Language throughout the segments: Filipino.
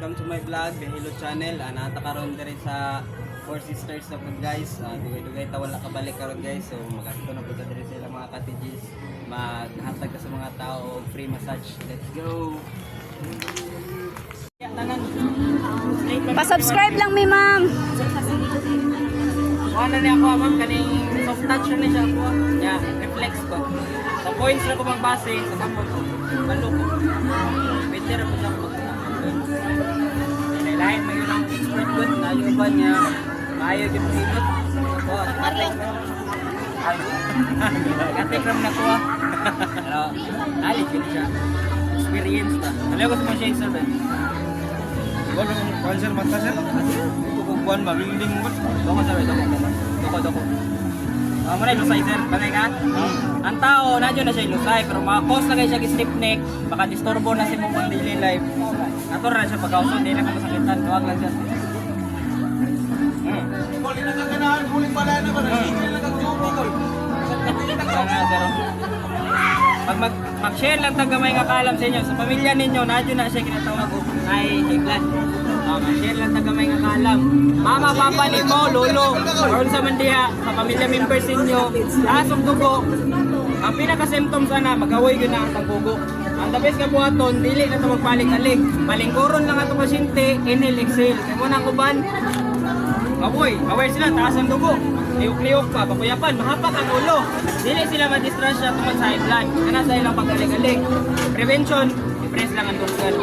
welcome to my vlog, the Hello Channel. Nata karon diri sa Four Sisters na pud guys. Dugay-dugay ta wala kabalik karon guys. So magasto na pud diri sa ilang mga cottages. Maghatag ka sa mga tao og free massage. Let's go. Pa-subscribe lang mi ma'am. Ano ni ako ma'am kaning soft touch na siya ako. Yeah, reflex ko. Sa points na ko magbase sa kamot ko. Balo ko. Better ako sa kamot. Lain mo yung expert good na yung ba niya maayo yung pilot. Ako, katikram na ko. Pero, nalit yun siya. Experience ta. Alam ko sa mga shades sir ba? Wala mong concert mata sir. Kukuan ba building mo? Doko sir, doko. Muna yung lusay sir, bagay ka? Ang tao, nadyo na siya yung lusay, pero maka-cause na kayo siya stiff neck, baka disturbo na si mong daily life. Natural na siya pagkausod, hindi na kamasakitan, huwag lang siya. Kung nakaganahan, huling pala na ba? Hindi na nagtubo ko. Pag mag-share lang tag gamay nga kalam sa inyo, sa pamilya ninyo, nadyo na siya kinatawag ko, ay high blood. Mag-share lang tag gamay nga kalam. Mama, papa, limo, lolo, or sa mandiha, sa pamilya members ninyo, lasong dugo. Ang pinaka-symptoms na, mag-away yun na ang tanggugo. Ang the best ka buhaton, dili na ito magpalig-alig. Balingkoron lang ito pasyente, inhale, exhale. Kaya mo na ang uban, away sila, taas ang dugo. Liok-liok pa, pakuyapan, mahapak ang ulo. Dili sila ma-distress siya tungkol sa high blood. Kana sa ilang pag-alig-alig. Prevention, i-press lang ang tungkol.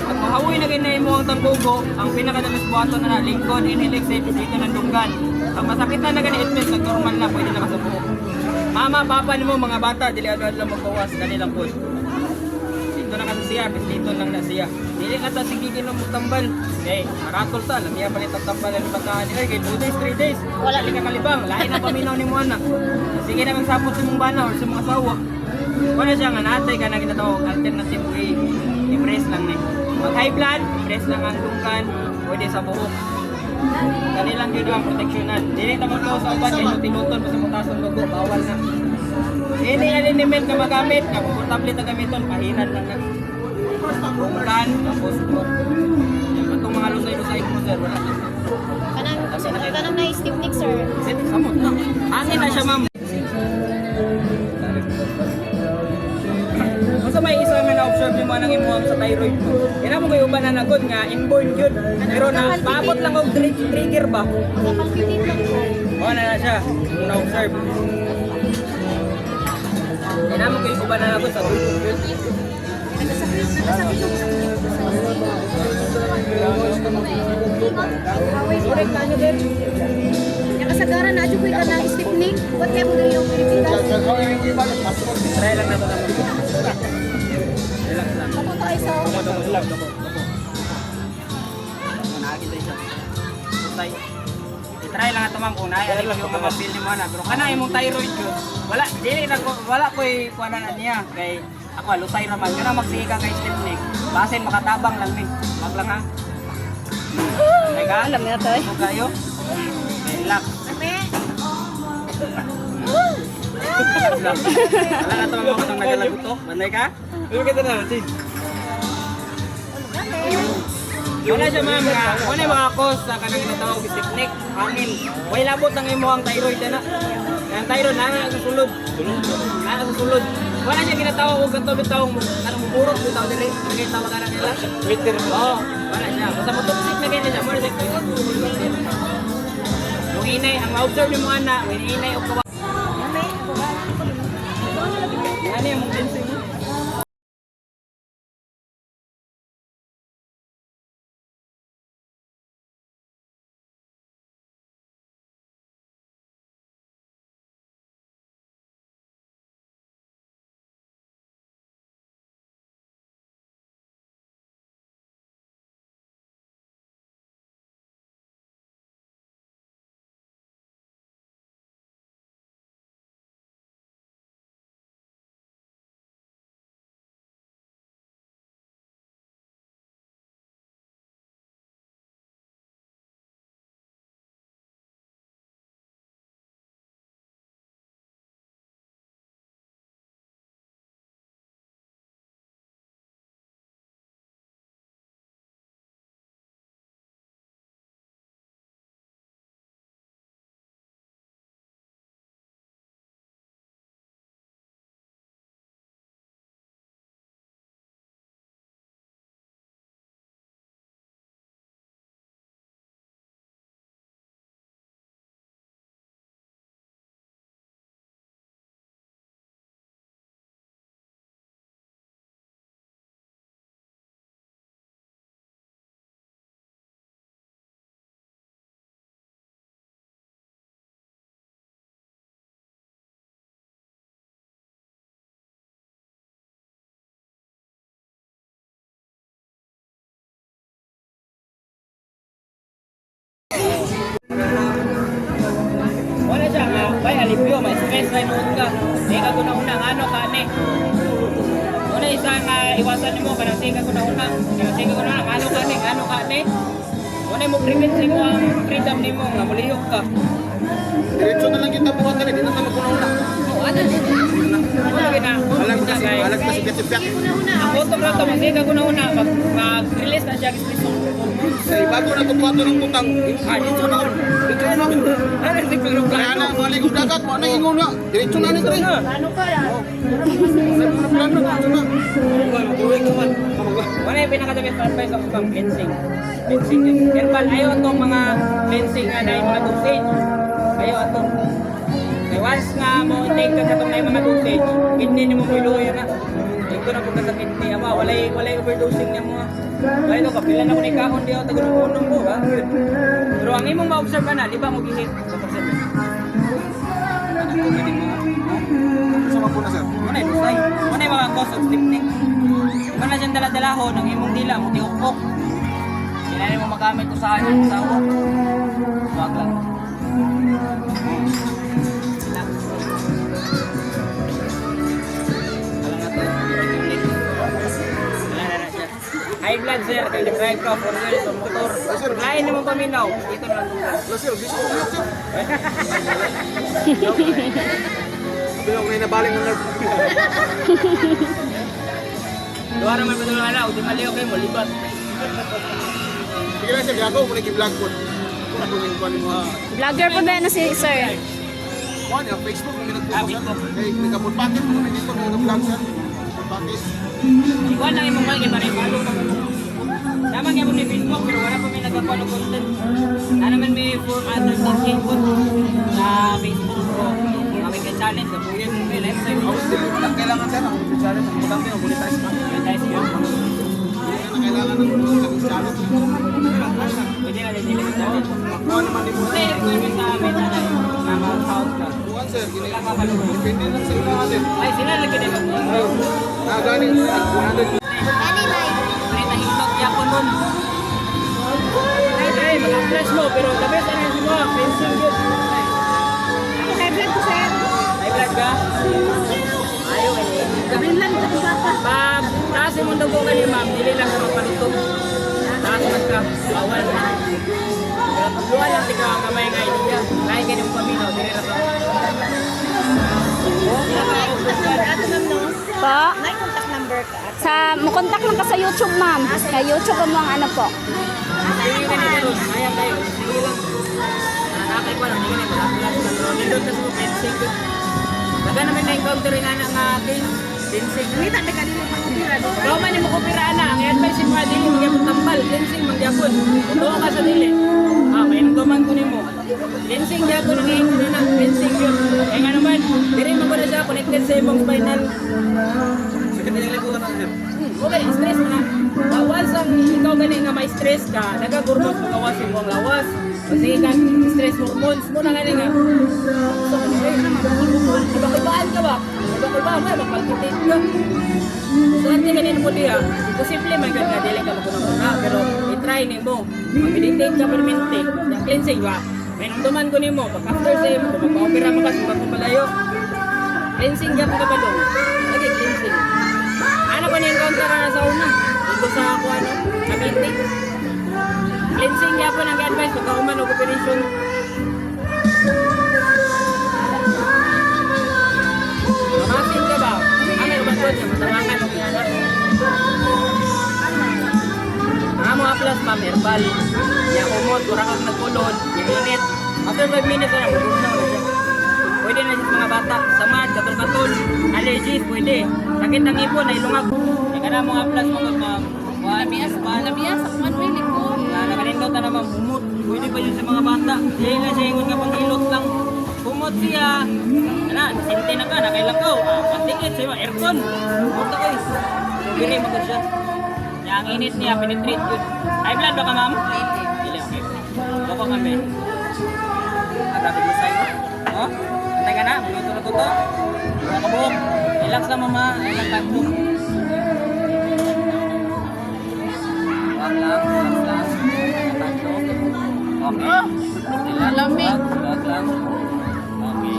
At mahawoy na ginay mo ang tanggugo, ang pinakadalas buhaton na lingkod, inhale, exhale, dito ng dunggan. Ang masakitan na ganit, nag-normal na, pwede na makasabuho. Mama, papa ni mo, mga bata, dili agad lang magbawas kanilang food. Dito na kasi siya, dito lang na siya. Dili na ta sigigin ng tambal. Okay, maratol ta, lamia palit ang tambal ng bataan nila. Okay, 2 days, 3 days. Wala ka kalibang, lain ang paminaw ni mo anak. Sige na magsapot sa mong bana or sa mga asawa. Wala siya nga natay ka na ginatawag alternative way. I-press lang ni. Pag high blood, press lang ang dungkan, pwede sa buhok. Kanilang yun ang proteksyonan. Dili na magkaw sa uban, kayo tinuton sa mutas ng lugo, bawal na. Ini aliniment na magamit, na komportable na gamiton, pahinan lang na. Bungkan, tapos bro. Itong mga lusay-lusay mo sir, wala. Kanang na stiff neck sir. Sit, samot na. Hangin na siya ma'am. Basta may isa nga na-observe yung mga nangimuhang sa thyroid mo. Kaya mo kayo ba na nagod nga, inborn yun. Pero na, paabot lang og trigger ba? Kapalpitin lang po. Wala na siya, kung na-observe. Kaya mo kayo ba na nagod sa thyroid yun? Correct na nyo din. Nakasagaran na ko'y ka na stiff neck. What kayo mo yung Pilipinas? Try lang na ito naman. Relax lang. Ako tayo sa... Dako. Nakakita siya. Bustay. I-try lang ito ma'am kung naialig yung mga feel niyo na. Pero kana imong thyroid yun. Wala ko'y kuwanan na niya. Kay ako, lusay naman. Yun ang magsige ka kay stiff neck. Basin makatabang lang ni. Wag lang ha. Ay ka? Alam na tayo. Huwag kayo. Relax. Relax. Wala na ito mga kutang nagalaguto. Banday ka? Pero kita na, Tid. Wala siya ma'am nga, wala yung mga cause sa kanang ginatawag stiff neck, hangin. Way labot ang imo ang thyroid na. Ang thyroid na sa sulod. Na sa sulod. Wala siya ginatawag og ganto bitaw mo, ano mo burok bitaw dili. Kay tawag na nila. Twitter mo. Oh, wala siya. Basta mo toxic na ganyan siya, mo sa yung inay, ang ma-observe ni mo ana, yung inay og kawa. Ano yung tension mo? Wala siya nga, bay alipyo, may stress na noon ka. Di ka una-una, ano ka ni? Una isang iwasan mo, kanang sige ko na una. Kanang sige ko na una, ano ka ni? Una mo prevent sa mo ang freedom ni mo, nga muliyok ka. Diretso na lang kita buhat na rin. Di na naman kuna-una. Oo, ano din? Wala na. Alag na si Gatipyak. Ang bottom lang to, sige ko na una, mag-release na siya ang stress mo. Say, bago na tutuwato ng butang. Dito na. Dito na. Ano si Pedro Kaya na, maligong dagat. Mga nang na. Diretso na nito rin. Ano ka yan? Plano na. Wala yung pinakatabi sa advice of pang cleansing. Cleansing yun. Herbal, ayaw itong mga cleansing na yung mga dosage. Ayaw itong. Kaya once nga mo take ka katong na yung mga dosage, kidney niyo mo mo iluya na. Ito na pagka sa kidney, ama, walay overdosing niya mo. Kaya ito, kapilan ako na ikahon di ako, tagunong ko, ha? Yun. Pero ang imong ma-observe ka na, di ba mo gihit sa pagsabi? Anak ko, gini mo. Sama po na, sir. Muna yung busay. Muna yung mga cause of stiffening. Muna siyang dala-dalahon ng imong dila, mo tiukok. Kailangan mo magamit ko sa kanyang usawa. Wag lang. Relax. Alam na to. Ulit. Wala na siya. High blood sir, kaya nag-drive ka for wheels o motor. Lain naman paminaw. Dito na lang. Sir, gusto ko na, sir. Sabi ako na inabaling ng nerve. Luwa naman pa tulungan na, di maliw kayo mo, libat. Sige lang, sir. Gago, muna i-vlog po. Kung ako yung kuhanin mo. Vlogger po na si sir. Kuhan, yung Facebook, kung ginagpo ko, sir. Facebook. Eh, nagkapulpakit mo naman dito. Nag-vlog, sir. Pulpakit. Ikuan lang imong mga kay follow pa mo. Naman gyapon ni Facebook pero wala pa may nagpa-follow content. Na naman may for others thinking po sa Facebook ko. Kami ka challenge sa buyan mo may lifestyle mo. Ang kailangan, sir. Ang challenge. Ang importante, ang monetize pa. Monetize yun. Ang kailangan ng challenge. Pwede na din sila challenge. Kuhan naman din mo. Kasi requirement sa amin na sound ka. Kuhan, sir. Depende lang sa iba natin. Ay sila lagi din ako. Gani, 100. Any life. Ay nahimpak yapon nun. Ay mag-press mo pero the best ano yung mga pencil yun. Ako high blood ko sir. Ay vlog ka? Ayaw eh. Gabriel lang sa papa. Pag taas yung dugo ka ni ma'am, dili lang ka magpalitog. Taas man ka, bawal na. Pero pagluwa lang tika ang kamay nga idea. Lahi ka yung paminaw, dili lang ka. Ato ma'am no? Po? May contact number ka. Sa, mukontak lang ka sa YouTube, ma'am. Sa YouTube mo ang ano po. Sige ka nito ron, ayaw tayo. Sige lang. Nakakay ko lang, hindi ka nito. Pero nindot na sa mga fencing. Baga naman na-encounter rin na nga case. Fencing. Kita na kanina pang kupira. Ikaw man yung makupiraan na, ang advice yung mga dili, magyapon tambal, cleansing, magyapon. Totoo ka sa dili. May nagdaman ko ni mo. Cleansing, gyapon, ang iing ko na, cleansing yun. Kaya nga naman, diri mo ko na siya, connected sa ibang spinal. Sige, tinilagay ko na, sir. Okay, stress mo na. Once ang ikaw gani nga may stress ka, nagagurmos mo kawas yung buong lawas. Kasi ka, stress hormones mo na gani nga. So, ibang-ibaan ka ba? Ibang-ibaan mo, magpalpitate ka. So, hindi ganyan mo diya. Posible man ka dili ka maguna-una, pero i-try ni mo. Mag-meditate ka permanente. Yung cleansing ba? May nungduman ko ni mo, pag after say mo, kung magpa-opera mo kasi magpapalayo. Cleansing ka pa doon. Lagi cleansing. Ano pa ni-encounter na sa una? Dito sa ako ano, sa meeting. Cleansing niya po ng advice pagka uman o operation. Mamasin ka ba? Kami uman ko siya, matawangan o kaya mga mga plus ma'am, herbal. Yung kumot, kurang kang nagkulod, yung init. After 5 minutes na, magulog na siya. Pwede na siya sa mga bata, samad, katul-katul, allergies, pwede. Sakit ng ipon, ay lungag. Kaya ka na mga plus mga ma'am. Labias, ako man may likod. Nakanindot na naman, bumot. Pwede pa yun sa mga bata. Hindi na siya ingon nga pang ilot lang. Bumot siya. Ano, sinti na ka, nakailangaw. Pantikit siya, aircon. Bumot ako eh. Pwede mo siya. Yang init niya, penetrate yun. High blood ba ka ma'am? Hindi, okay. Loko kami. Grabe mo sa'yo. Oh, antay ka na, minuto na to. Buka ka buhok. Relax na mama, relax lang po. Relax lang. Okay. Lamig. Wag lang. Okay.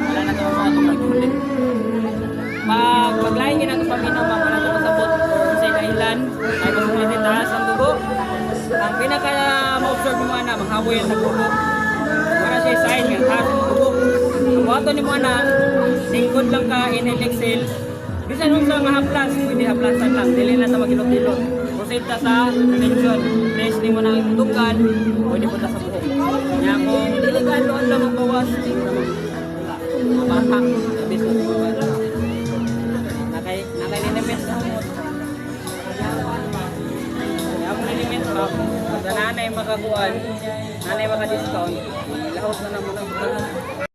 Wala na ito mga tumagulin. Pag maglaing ginagawa pa minum, wala ito masabot sa dahilan ay masulitin taas ang dugo. Ang pinaka-ma-observe mo na, maghaboy ang dugo. Para siya sign nga, taas ang dugo. Ang wato ni mo na, lingkod lang ka, inhale, exhale. Bisan nung sa mga haplas, pwede haplasan lang. Dili na ito magilot-ilot. Proceed ka sa tension. Press mo na yung tungkal, pwede punta sa buhok. Kaya kung delikado lang magbawas, hindi mo naman wala. Mabatak, sabis na buhok. Nakalilimit sa mo. Kaya mo lilimit ka, pag nanay makakuan, nanay maka-discount, lahos na naman ang buhok.